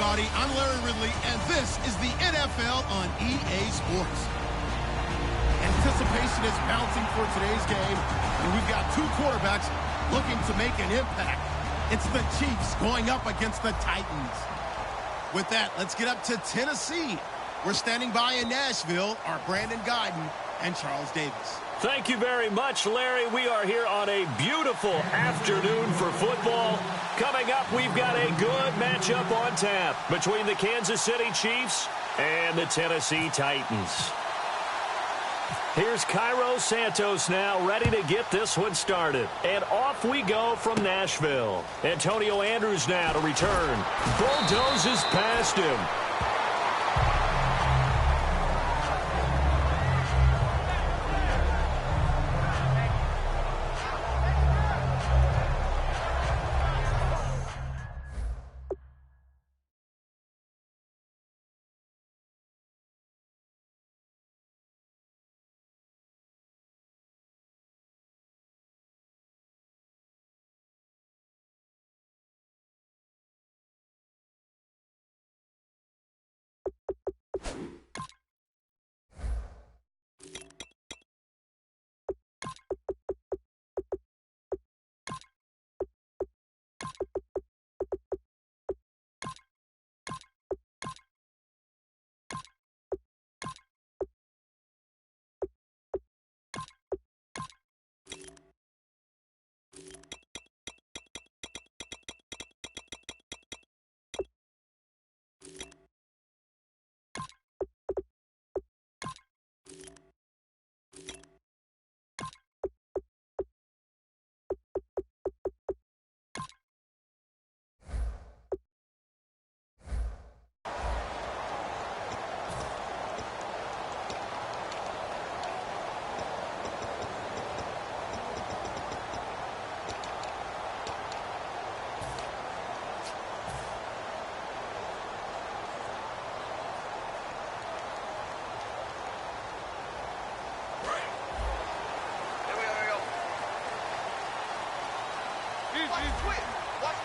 everybody. I'm Larry Ridley, and this is the NFL on EA Sports. Anticipation is bouncing for today's game, and we've got two quarterbacks looking to make an impact. It's the Chiefs going up against the Titans. With that, let's get up to Tennessee. We're standing by in Nashville, our Brandon Guyton and Charles Davis. Thank you very much, Larry. We are here on a beautiful afternoon for football. Coming up, we've got a good matchup on tap between the Kansas City Chiefs and the Tennessee Titans. Here's Cairo Santos now, ready to get this one started. And off we go from Nashville. Antonio Andrews now to return. Bulldozes past him.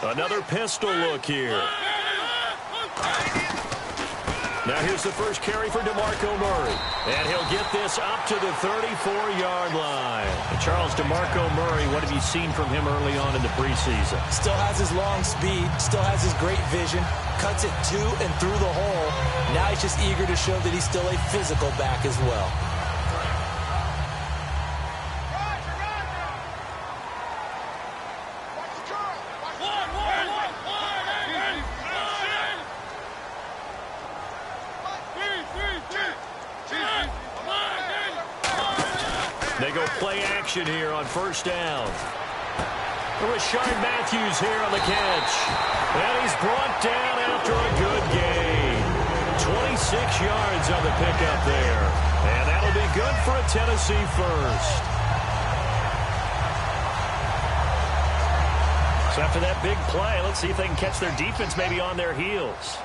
Another pistol look here. Now here's the first carry for DeMarco Murray. And he'll get this up to the 34-yard line. And Charles, DeMarco Murray, what have you seen from him early on in the preseason? Still has his long speed, still has his great vision, cuts it to and through the hole. Now he's just eager to show that he's still a physical back as well. They go play action here on first down. Rashard Matthews here on the catch. And he's brought down after a good gain. 26 yards on the pickup there. And that'll be good for a Tennessee first. So after that big play, let's see if they can catch their defense maybe on their heels.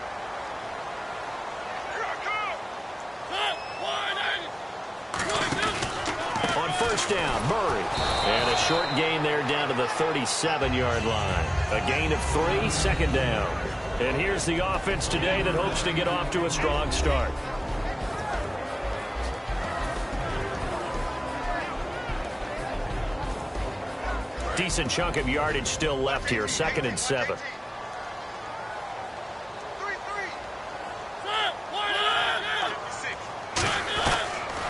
First down, Murray. And a short gain there down to the 37-yard line. A gain of 3, second down. And here's the offense today that hopes to get off to a strong start. Decent chunk of yardage still left here, 2nd and 7.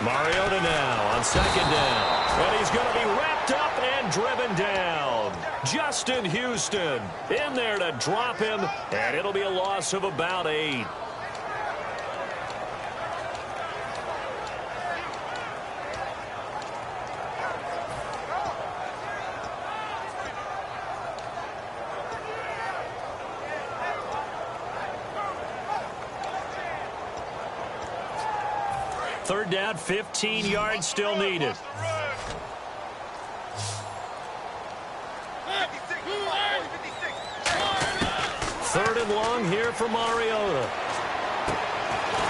Mariota now on 2nd down. And he's going to be wrapped up and driven down. Justin Houston in there to drop him, and it'll be a loss of about 8. Third down, 15 yards still needed. Third and long here for Mariota.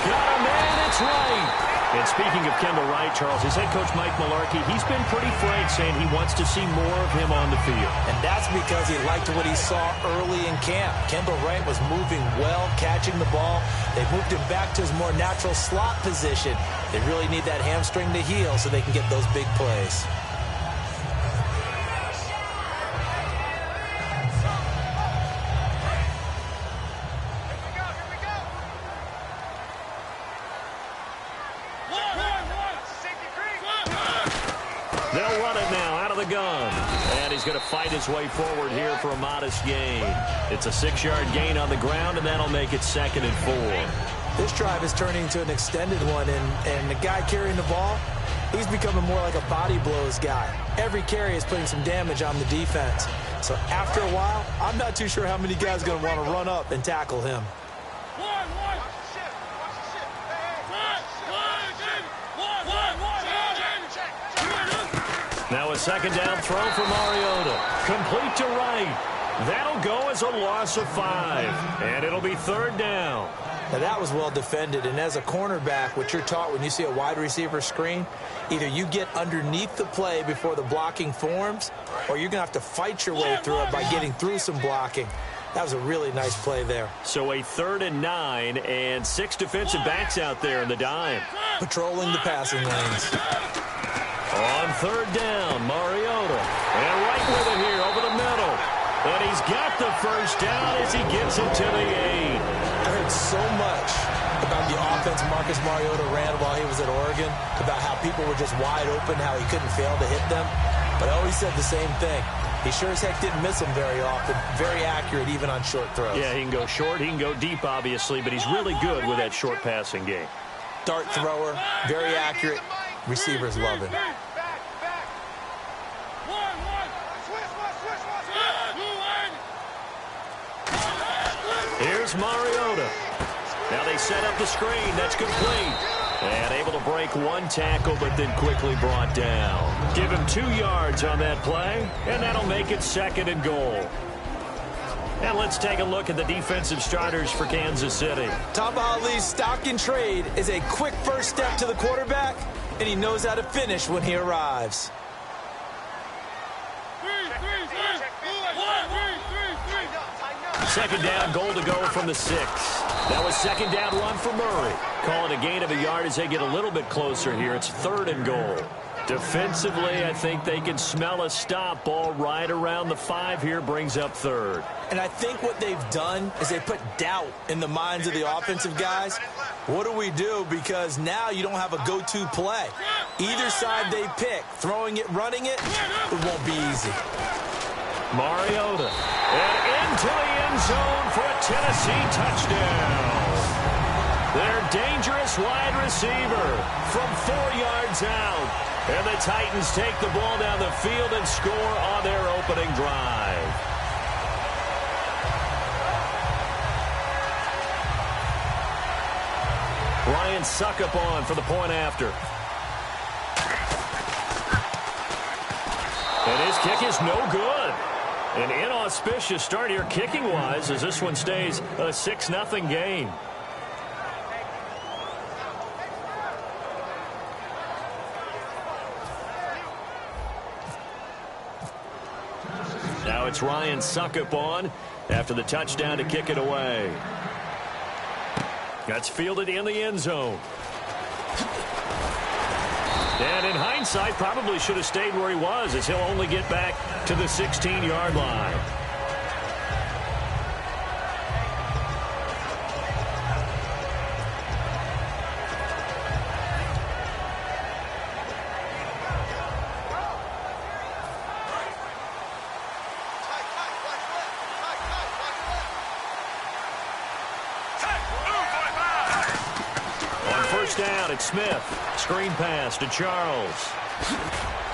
Got a man, it's right. And speaking of Kendall Wright, Charles, his head coach Mike Mularkey, he's been pretty frank saying he wants to see more of him on the field. And that's because he liked what he saw early in camp. Kendall Wright was moving well, catching the ball. They moved him back to his more natural slot position. They really need that hamstring to heal so they can get those big plays. They'll run it now out of the gun. And he's going to fight his way forward here for a modest gain. It's a 6-yard gain on the ground, and that'll make it 2nd and 4. This drive is turning into an extended one, and the guy carrying the ball, he's becoming more like a body blows guy. Every carry is putting some damage on the defense. So after a while, I'm not too sure how many guys are going to want to run up and tackle him. Now a 2nd down throw for Mariota. Complete to Wright. That'll go as a loss of 5. And it'll be 3rd down. Now that was well defended, and as a cornerback, what you're taught when you see a wide receiver screen, either you get underneath the play before the blocking forms, or you're going to have to fight your way through it by getting through some blocking. That was a really nice play there. So a 3rd and 9, and 6 defensive backs out there in the dime. Patrolling the passing lanes. On 3rd down, Mariota. And right with it here over the middle. And he's got the 1st down as he gets it to the 8. I heard so much about the offense Marcus Mariota ran while he was at Oregon, about how people were just wide open, how he couldn't fail to hit them. But I always said the same thing. He sure as heck didn't miss them very often. Very accurate even on short throws. Yeah, he can go short, he can go deep, obviously, but he's really good with that short passing game. Dart thrower, very accurate. Receivers love him. Here's Mariota. Now they set up the screen. That's complete. And able to break one tackle, but then quickly brought down. Give him 2 yards on that play, and that'll make it 2nd and goal. And let's take a look at the defensive starters for Kansas City. Tamba Hali's stock in trade is a quick first step to the quarterback, and he knows how to finish when he arrives. Second down, goal to go from the 6. That was 2nd down run for Murray. Calling a gain of a yard as they get a little bit closer here. It's 3rd and goal. Defensively, I think they can smell a stop. Ball right around the 5 here, brings up 3rd. And I think what they've done is they put doubt in the minds of the offensive guys. What do we do? Because now you don't have a go-to play. Either side they pick, throwing it, running it, it won't be easy. Mariota. And into the end zone for a Tennessee touchdown. Their dangerous wide receiver from 4 yards out. And the Titans take the ball down the field and score on their opening drive. Ryan Succop on for the point after. And his kick is no good. An inauspicious start here kicking-wise as this one stays a 6-0 game. Now it's Ryan Succop on after the touchdown to kick it away. That's fielded in the end zone. And in hindsight, probably should have stayed where he was as he'll only get back to the 16-yard line. Down at Smith. Screen pass to Charles.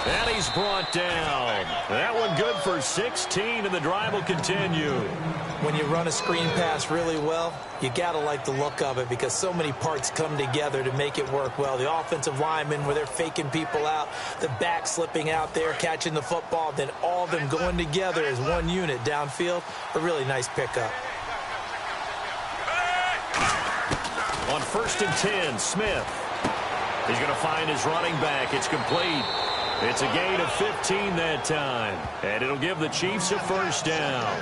And he's brought down. That one good for 16, and the drive will continue. When you run a screen pass really well, you got to like the look of it because so many parts come together to make it work well. The offensive linemen, where they're faking people out, the back slipping out there, catching the football, then all of them going together as one unit downfield. A really nice pickup. On 1st and 10, Smith. He's going to find his running back. It's complete. It's a gain of 15 that time. And it'll give the Chiefs a first down.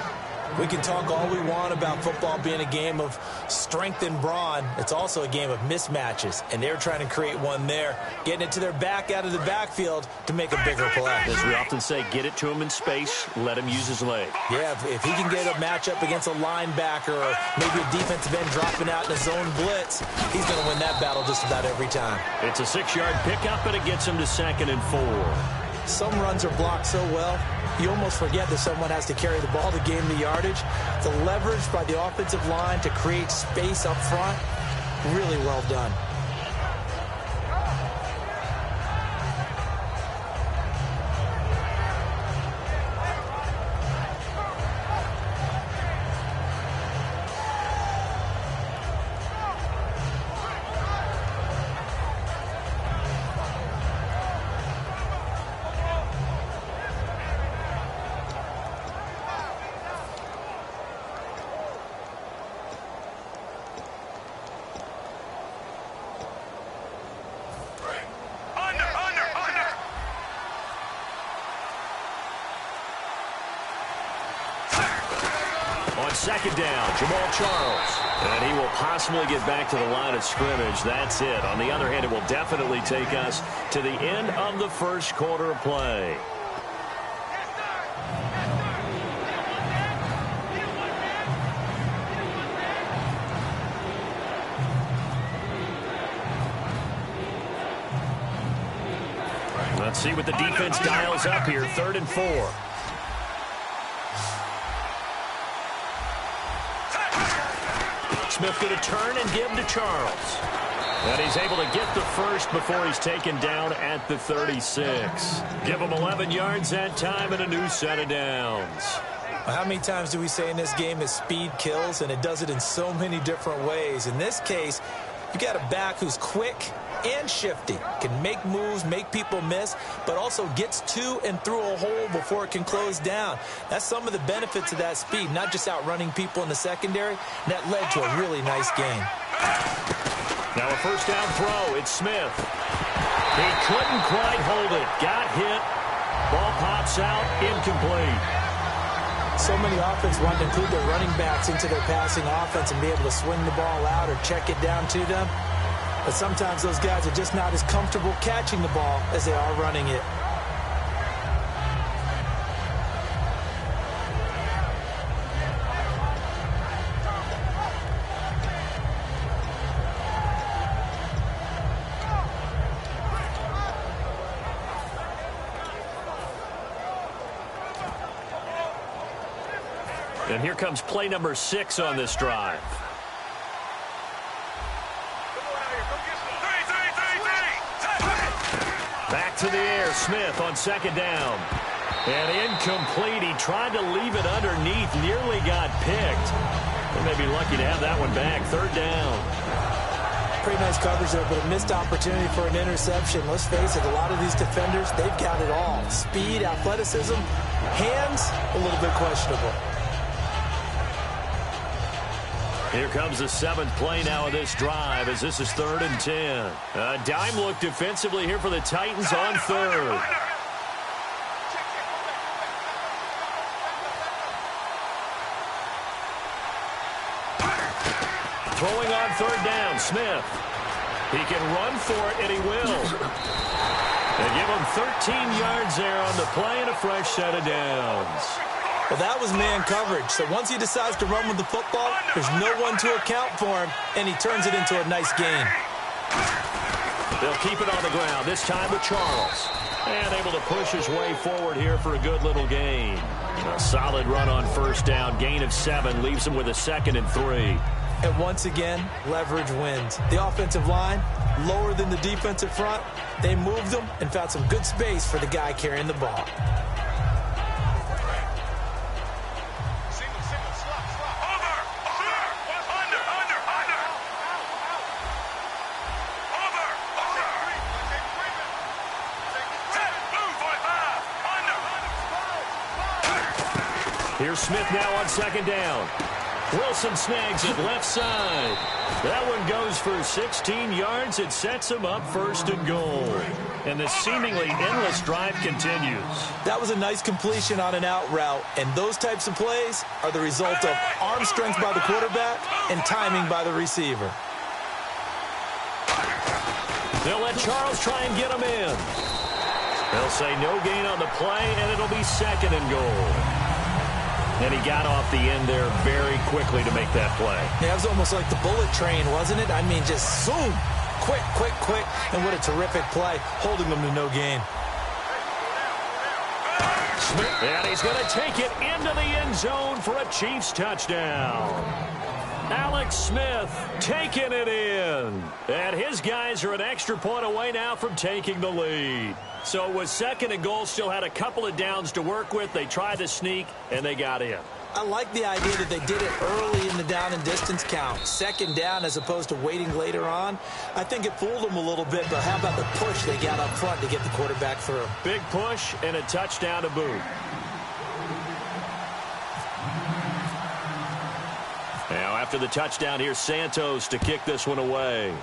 We can talk all we want about football being a game of strength and brawn. It's also a game of mismatches, and they're trying to create one there, getting it to their back out of the backfield to make a bigger play. As we often say, get it to him in space, let him use his leg. Yeah, if he can get a matchup against a linebacker or maybe a defensive end dropping out in a zone blitz, he's going to win that battle just about every time. It's a 6-yard pickup, and it gets him to 2nd and 4. Some runs are blocked so well, you almost forget that someone has to carry the ball to gain the yardage. The leverage by the offensive line to create space up front, really well done. On 2nd down, Jamaal Charles. And he will possibly get back to the line of scrimmage. That's it. On the other hand, it will definitely take us to the end of the first quarter of play. Let's see what the defense dials up here. 3rd and 4. Smith going to turn and give to Charles. And he's able to get the first before he's taken down at the 36. Give him 11 yards that time and a new set of downs. How many times do we say in this game that speed kills, and it does it in so many different ways? In this case, you got a back who's quick and shifty, can make moves, make people miss, but also gets to and through a hole before it can close down. That's some of the benefits of that speed, not just outrunning people in the secondary. That led to a really nice game. Now a first down throw. It's Smith. He couldn't quite hold it. Got hit. Ball pops out. Incomplete. So many offenses want to include their running backs into their passing offense and be able to swing the ball out or check it down to them. But sometimes those guys are just not as comfortable catching the ball as they are running it. And here comes play number 6 on this drive. Back to the air, Smith on 2nd down. And incomplete. He tried to leave it underneath, nearly got picked. They may be lucky to have that one back. 3rd down. Pretty nice coverage there, but a missed opportunity for an interception. Let's face it, a lot of these defenders, they've got it all. Speed, athleticism, hands, a little bit questionable. Here comes the 7th play now of this drive as this is 3rd and 10. A dime look defensively here for the Titans on 3rd. Throwing on 3rd down, Smith. He can run for it, and he will. They give him 13 yards there on the play and a fresh set of downs. Well, that was man coverage. So once he decides to run with the football, there's no one to account for him, and he turns it into a nice gain. They'll keep it on the ground, this time with Charles. And able to push his way forward here for a good little gain. A solid run on 1st down, gain of 7, leaves him with a 2nd and 3. And once again, leverage wins. The offensive line, lower than the defensive front. They moved them and found some good space for the guy carrying the ball. Here's Smith now on 2nd down. Wilson snags it left side. That one goes for 16 yards. It sets him up first and goal. And the seemingly endless drive continues. That was a nice completion on an out route. And those types of plays are the result of arm strength by the quarterback and timing by the receiver. They'll let Charles try and get him in. They'll say no gain on the play, and it'll be second and goal. And he got off the end there very quickly to make that play. Yeah, it was almost like the bullet train, wasn't it? I mean, just zoom. Quick, quick, quick. And what a terrific play, holding them to no gain. Smith, and he's going to take it into the end zone for a Chiefs touchdown. Alex Smith taking it in. And his guys are an extra point away now from taking the lead. So it was second and goal, still had a couple of downs to work with. They tried to sneak, and they got in. I like the idea that they did it early in the down and distance count. Second down as opposed to waiting later on. I think it fooled them a little bit, but how about the push they got up front to get the quarterback through? Big push and a touchdown to boot. Now after the touchdown, here's Santos to kick this one away.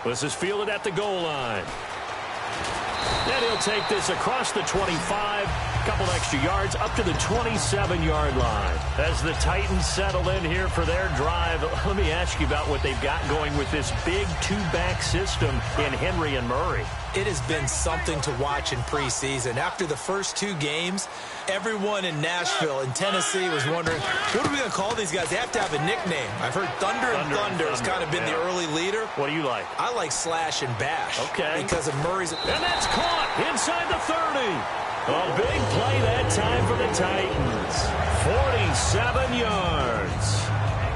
This is fielded at the goal line. And he'll take this across the 25, a couple extra yards, up to the 27-yard line. As the Titans settle in here for their drive, let me ask you about what they've got going with this big two-back system in Henry and Murray. It has been something to watch in preseason. After the first two games, everyone in Nashville and Tennessee was wondering, what are we going to call these guys? They have to have a nickname. I've heard Thunder and Thunder has kind of been the early leader. What do you like? I like Slash and Bash. Okay. Because of Murray's... And that's caught inside the 30. A big play that time for the Titans. 47 yards.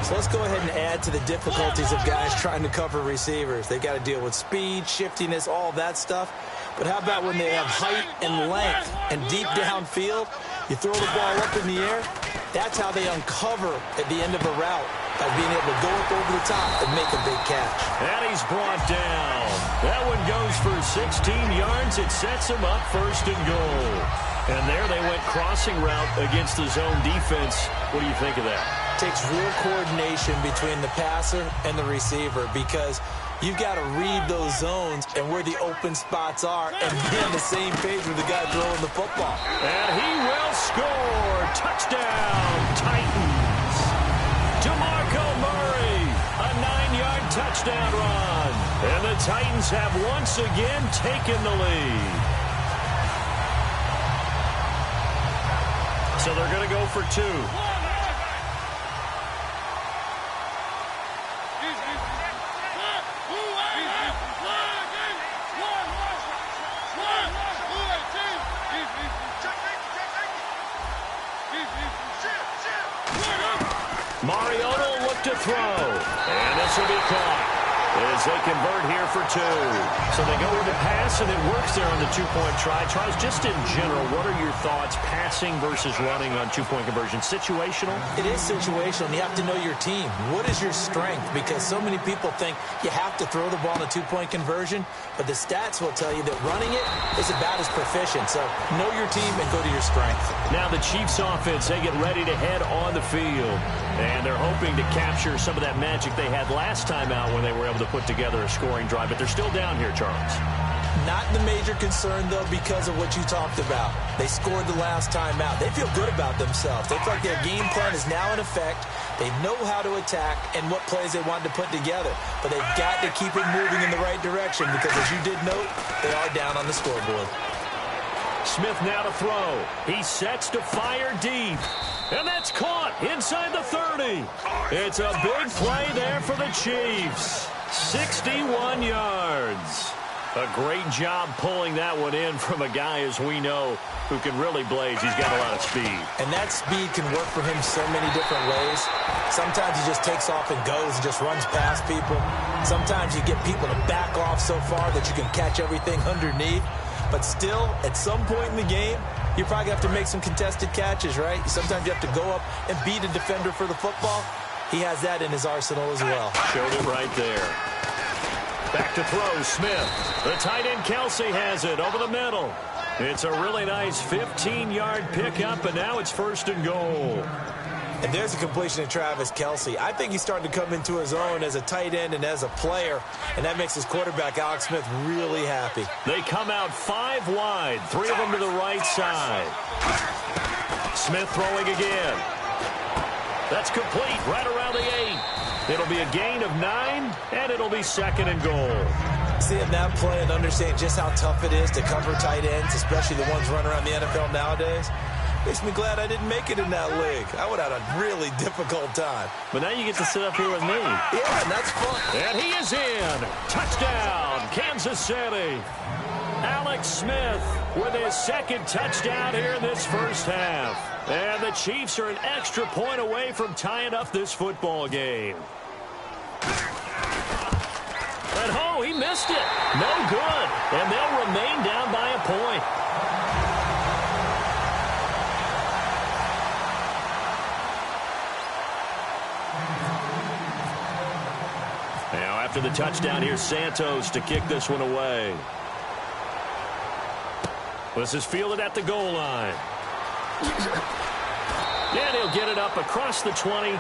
So let's go ahead and add to the difficulties of guys trying to cover receivers. They got to deal with speed, shiftiness, all that stuff. But how about when they have height and length and deep downfield? You throw the ball up in the air. That's how they uncover at the end of a route, by being able to go up over the top and make a big catch. And he's brought down. That one goes for 16 yards. It sets him up first and goal. And there they went crossing route against the zone defense. What do you think of that? Takes real coordination between the passer and the receiver, because you've got to read those zones and where the open spots are and be on the same page with the guy throwing the football. And he will score. Touchdown, Titans. DeMarco Murray, a 9-yard touchdown run. And the Titans have once again taken the lead. So they're going to go for two. Mariota will look to throw, and this will be caught as they convert here for two. So they go with the pass, and it works there on the two-point try. Charles, just in general, what are your thoughts passing versus running on two-point conversion? Situational? It is situational. You have to know your team. What is your strength? Because so many people think you have to throw the ball in a two-point conversion, but the stats will tell you that running it is about as proficient. So know your team and go to your strength. Now the Chiefs offense, they get ready to head on the field. And they're hoping to capture some of that magic they had last time out when they were able to put together a scoring drive. But they're still down here, Charles. Not the major concern, though, because of what you talked about. They scored the last time out. They feel good about themselves. They feel like their game plan is now in effect. They know how to attack and what plays they want to put together. But they've got to keep it moving in the right direction because, as you did note, they are down on the scoreboard. Smith now to throw. He sets to fire deep. And that's caught inside the 30. It's a big play there for the Chiefs. 61 yards. A great job pulling that one in from a guy, as we know, who can really blaze. He's got a lot of speed. And that speed can work for him so many different ways. Sometimes he just takes off and goes and just runs past people. Sometimes you get people to back off so far that you can catch everything underneath. But still, at some point in the game, you probably have to make some contested catches, right? Sometimes you have to go up and beat a defender for the football. He has that in his arsenal as well. Showed it right there. Back to throw, Smith. The tight end, Kelsey, has it over the middle. It's a really nice 15-yard pickup, and now it's first and goal. And there's a completion to Travis Kelce. I think he's starting to come into his own as a tight end and as a player, and that makes his quarterback, Alex Smith, really happy. They come out 5 wide, 3 of them to the right side. Smith throwing again. That's complete right around the 8. It'll be a gain of 9, and it'll be 2nd and goal. Seeing that play and understanding just how tough it is to cover tight ends, especially the ones running around the NFL nowadays, makes me glad I didn't make it in that league. I would have had a really difficult time. But now you get to sit up here with me. Yeah, and that's fun. And he is in. Touchdown, Kansas City. Alex Smith with his 2nd touchdown here in this first half. And the Chiefs are an extra point away from tying up this football game. And oh, he missed it. No good. And they'll remain down by a point. Now after the touchdown, here's Santos to kick this one away. This is fielded at the goal line. And he'll get it up across the 20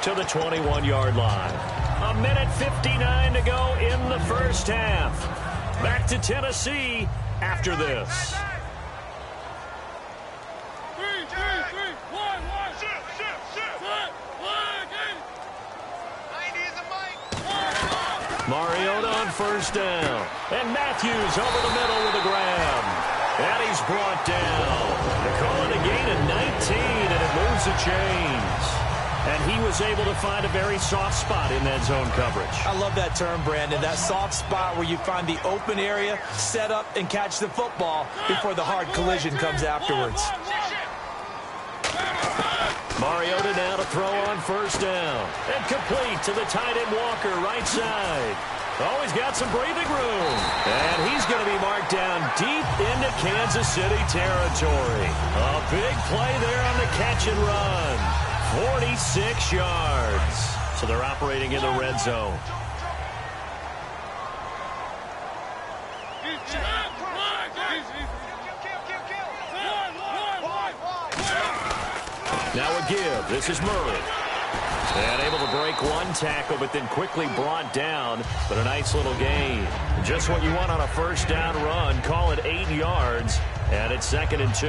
to the 21-yard line. 1:59 to go in the first half. Back to Tennessee after this. 3, 1, 1. Mariota on first down. And Matthews over the middle with a grab. And he's brought down. They're calling a gain of 19, and it moves the chains. And he was able to find a very soft spot in that zone coverage. I love that term, Brandon. That soft spot where you find the open area, set up, and catch the football before the hard collision comes afterwards. Mariota now to throw on first down. And complete to the tight end Walker, right side. Oh, he's got some breathing room. And he's going to be marked down deep into Kansas City territory. A big play there on the catch and run. 46 yards. So they're operating in the red zone. Now a give. This is Murray. And able to break one tackle, but then quickly brought down. But a nice little gain. Just what you want on a first down run. Call it 8 yards. And it's 2nd and 2.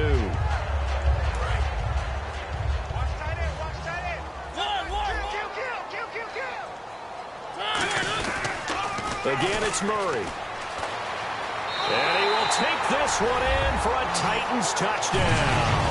Again, it's Murray. And he will take this one in for a Titans touchdown.